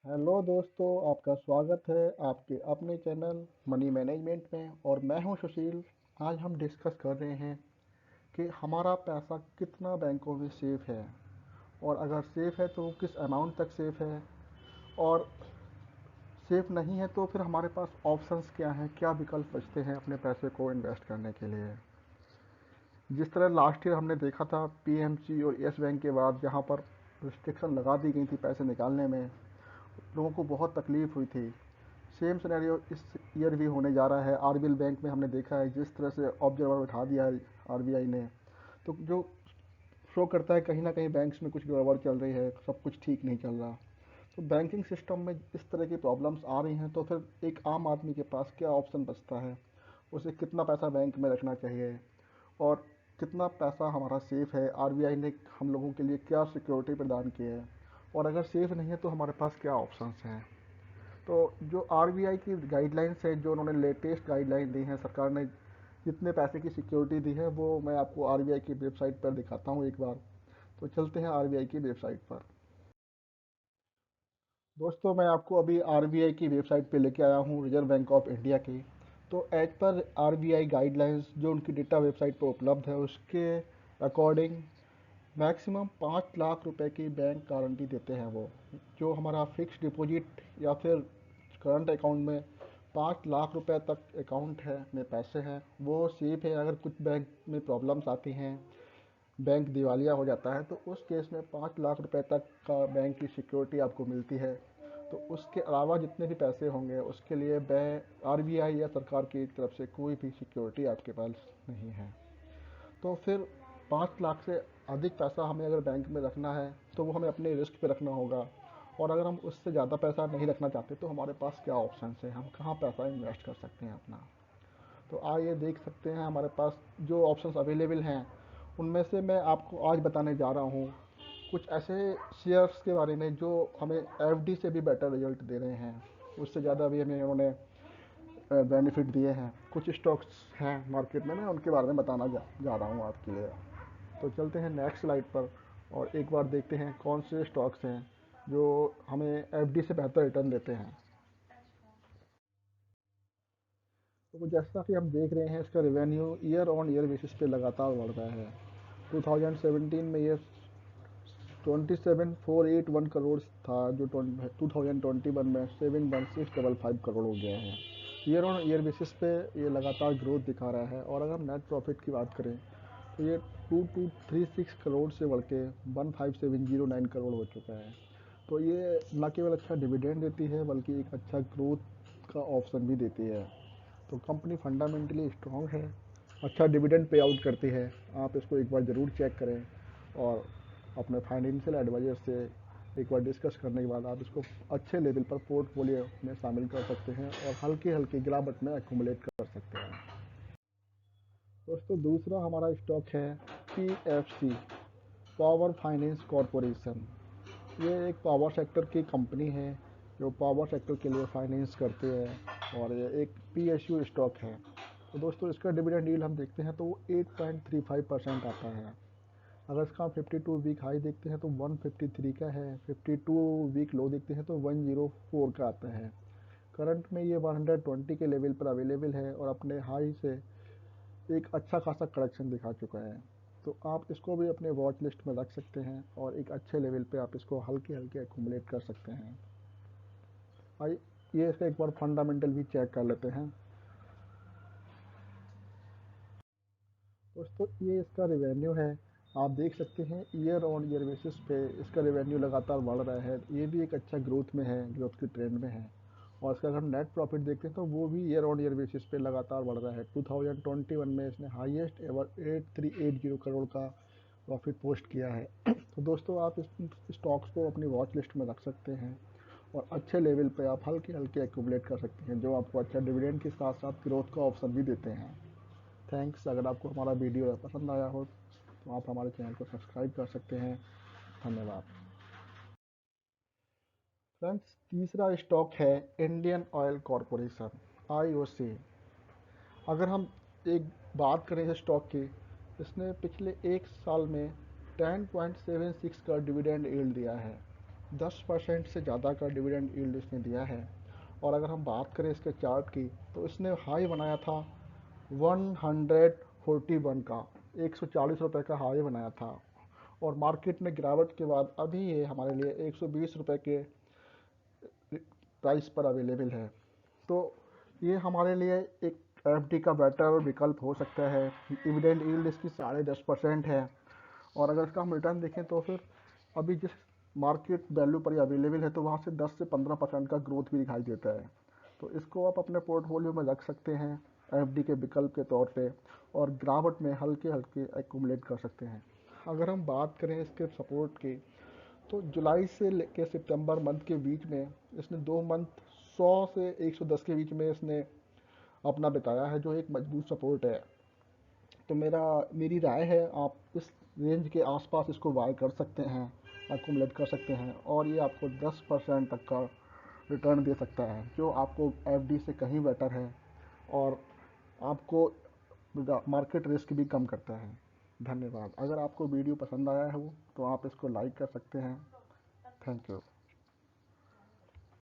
Hello दोस्तों, आपका स्वागत है आपके अपने चैनल मनी मैनेजमेंट में। और मैं हूं सुशील। आज हम डिस्कस कर रहे हैं कि हमारा पैसा कितना बैंकों में सेफ़ है, और अगर सेफ़ है तो वो किस अमाउंट तक सेफ़ है, और सेफ़ नहीं है तो फिर हमारे पास ऑप्शंस क्या हैं, क्या विकल्प बचते हैं अपने पैसे को इन्वेस्ट करने के लिए। जिस तरह लास्ट ईयर हमने देखा था पीएमसी और येस बैंक के बाद, जहां पर रिस्ट्रिक्शन लगा दी गई थी पैसे निकालने में, लोगों को बहुत तकलीफ हुई थी। सेम सिनेरियो इस ईयर भी होने जा रहा है। आरबीएल बैंक में हमने देखा है जिस तरह से ऑब्जर्वर उठा दिया है आरबीआई ने, तो जो शो करता है कहीं ना कहीं बैंक्स में कुछ गड़बड़ चल रही है, सब कुछ ठीक नहीं चल रहा। तो बैंकिंग सिस्टम में इस तरह की प्रॉब्लम्स आ रही हैं, तो फिर एक आम आदमी के पास क्या ऑप्शन बचता है, उसे कितना पैसा बैंक में रखना चाहिए, और कितना पैसा हमारा सेफ़ है, आरबीआई ने हम लोगों के लिए क्या सिक्योरिटी प्रदान की है, और अगर सेफ़ नहीं है तो हमारे पास क्या ऑप्शंस हैं। तो जो आरबीआई की गाइडलाइंस है, जो उन्होंने लेटेस्ट गाइडलाइन दी है, सरकार ने जितने पैसे की सिक्योरिटी दी है, वो मैं आपको आरबीआई की वेबसाइट पर दिखाता हूँ एक बार। तो चलते हैं आरबीआई की वेबसाइट पर। दोस्तों, मैं आपको अभी आरबीआई की वेबसाइट पे लेके आया हूँ, रिजर्व बैंक ऑफ इंडिया की। तो एज पर आरबीआई गाइडलाइंस जो उनकी डेटा वेबसाइट पर उपलब्ध है, उसके अकॉर्डिंग मैक्सिमम 5 लाख रुपए की बैंक गारंटी देते हैं वो। जो हमारा फिक्स डिपॉजिट या फिर करंट अकाउंट में 5 लाख रुपए तक अकाउंट है में पैसे हैं, वो सेफ है। अगर कुछ बैंक में प्रॉब्लम्स आती हैं, बैंक दिवालिया हो जाता है, तो उस केस में 5 लाख रुपए तक का बैंक की सिक्योरिटी आपको मिलती है। तो उसके अलावा जितने भी पैसे होंगे उसके लिए बैंक, आरबीआई या सरकार की तरफ से कोई भी सिक्योरिटी आपके पास नहीं है। तो फिर 5 लाख से अधिक पैसा हमें अगर बैंक में रखना है तो वो हमें अपने रिस्क पे रखना होगा। और अगर हम उससे ज़्यादा पैसा नहीं रखना चाहते तो हमारे पास क्या ऑप्शन है, हम कहाँ पैसा इन्वेस्ट कर सकते हैं अपना। तो आइए देख सकते हैं हमारे पास जो ऑप्शंस अवेलेबल हैं, उनमें से मैं आपको आज बताने जा रहा हूँ कुछ ऐसे शेयर्स के बारे में जो हमें एफडी से भी बेटर रिजल्ट दे रहे हैं, उससे ज़्यादा भी हमें उन्होंने बेनिफिट दिए हैं। कुछ स्टॉक्स हैं मार्केट में, मैं उनके बारे में बताना जा रहा हूँ आपके लिए। तो चलते हैं नेक्स्ट स्लाइड पर और एक बार देखते हैं कौन से स्टॉक्स हैं जो हमें एफडी से बेहतर रिटर्न देते हैं। तो जैसा कि हम देख रहे हैं, इसका revenue year on year basis पे लगातार बढ़ रहा है। 2017 में ये 27,481 करोड़ था, जो 2021 में 7,655 करोड़ हो गया है। ईयर ऑन ईयर बेसिस पे ये लगातार ग्रोथ दिखा रहा है। और अगर हम नेट प्रॉफिट की बात करें तो ये 2236 करोड़ से बढ़ के 15,709 करोड़ हो चुका है। तो ये न केवल अच्छा डिविडेंड देती है बल्कि एक अच्छा ग्रोथ का ऑप्शन भी देती है। तो कंपनी फंडामेंटली स्ट्रॉन्ग है, अच्छा डिविडेंड पे आउट करती है। आप इसको एक बार ज़रूर चेक करें, और अपने फाइनेंशियल एडवाइज़र से एक बार डिस्कस करने के बाद आप इसको अच्छे लेवल पर पोर्टफोलियो में शामिल कर सकते हैं और हल्की हल्की गिरावट में एक्यूमुलेट कर सकते हैं। दोस्तों, दूसरा हमारा स्टॉक है पीएफसी, पावर फाइनेंस कॉरपोरेशन। ये एक पावर सेक्टर की कंपनी है जो पावर सेक्टर के लिए फाइनेंस करते हैं, और ये एक पीएसयू स्टॉक है। तो दोस्तों, इसका डिविडेंड यील्ड हम देखते हैं तो वो 8.35% आता है। अगर इसका हम 52 वीक हाई देखते हैं तो 153 का है, 52 वीक लो देखते हैं तो 104 का आता है। करंट में ये 120 के लेवल पर अवेलेबल है और अपने हाई से एक अच्छा खासा करेक्शन दिखा चुका है। तो आप इसको भी अपने वॉच लिस्ट में रख सकते हैं और एक अच्छे लेवल पे आप इसको हल्के हल्के एक्यूमुलेट कर सकते हैं। आइए ये इसका एक बार फंडामेंटल भी चेक कर लेते हैं। दोस्तों, ये इसका रेवेन्यू है। आप देख सकते हैं ईयर ऑन ईयर बेसिस पे इसका रेवेन्यू लगातार बढ़ रहा है। ये भी एक अच्छा ग्रोथ में है, ग्रोथ की ट्रेंड में है। और इसका अगर हम नेट प्रॉफिट देखते हैं तो वो भी ईयर ऑन ईयर बेसिस पे लगातार बढ़ रहा है। 2021 में इसने हाईएस्ट एवर 8380 करोड़ का प्रॉफिट पोस्ट किया है। तो दोस्तों, आप इस स्टॉक्स को अपनी वॉच लिस्ट में रख सकते हैं और अच्छे लेवल पे आप हल्के हल्के एक्यूमुलेट कर सकते हैं, जो आपको अच्छा डिविडेंड के साथ साथ ग्रोथ का ऑप्शन भी देते हैं। थैंक्स। अगर आपको हमारा वीडियो पसंद आया हो तो आप हमारे चैनल को सब्सक्राइब कर सकते हैं। धन्यवाद। फ्रेंड्स, तीसरा स्टॉक है इंडियन ऑयल कॉरपोरेशन, आईओसी। अगर हम एक बात करें इस स्टॉक की, इसने पिछले एक साल में 10.76 का डिविडेंड यील्ड दिया है। 10% से ज़्यादा का डिविडेंड यील्ड इसने दिया है। और अगर हम बात करें इसके चार्ट की, तो इसने हाई बनाया था 141 का, 140 रुपये का हाई बनाया था। और मार्केट में गिरावट के बाद अभी ये हमारे लिए 120 रुपये के प्राइस पर अवेलेबल है। तो ये हमारे लिए एक एफडी का बेटर विकल्प हो सकता है। डिविडेंड यील्ड इसकी 10.5% है। और अगर इसका हम रिटर्न देखें तो फिर अभी जिस मार्केट वैल्यू पर ये अवेलेबल है, तो वहाँ से 10 से 15% का ग्रोथ भी दिखाई देता है। तो इसको आप अपने पोर्टफोलियो में रख सकते हैं एफडी के विकल्प के तौर पे, और गिरावट में हल्के हल्के एक्यूमुलेट कर सकते हैं। अगर हम बात करें इसके सपोर्ट की, तो जुलाई से लेकर सितंबर मंथ के बीच में इसने 2 मंथ 100 से 110 के बीच में इसने अपना बिताया है, जो एक मजबूत सपोर्ट है। तो मेरी राय है, आप इस रेंज के आसपास इसको बाय कर सकते हैं, अक्यूमुलेट कर सकते हैं, और ये आपको 10% तक का रिटर्न दे सकता है, जो आपको एफडी से कहीं बेटर है, और आपको मार्केट रिस्क भी कम करता है। धन्यवाद। अगर आपको वीडियो पसंद आया हो तो आप इसको लाइक कर सकते हैं। Thank you.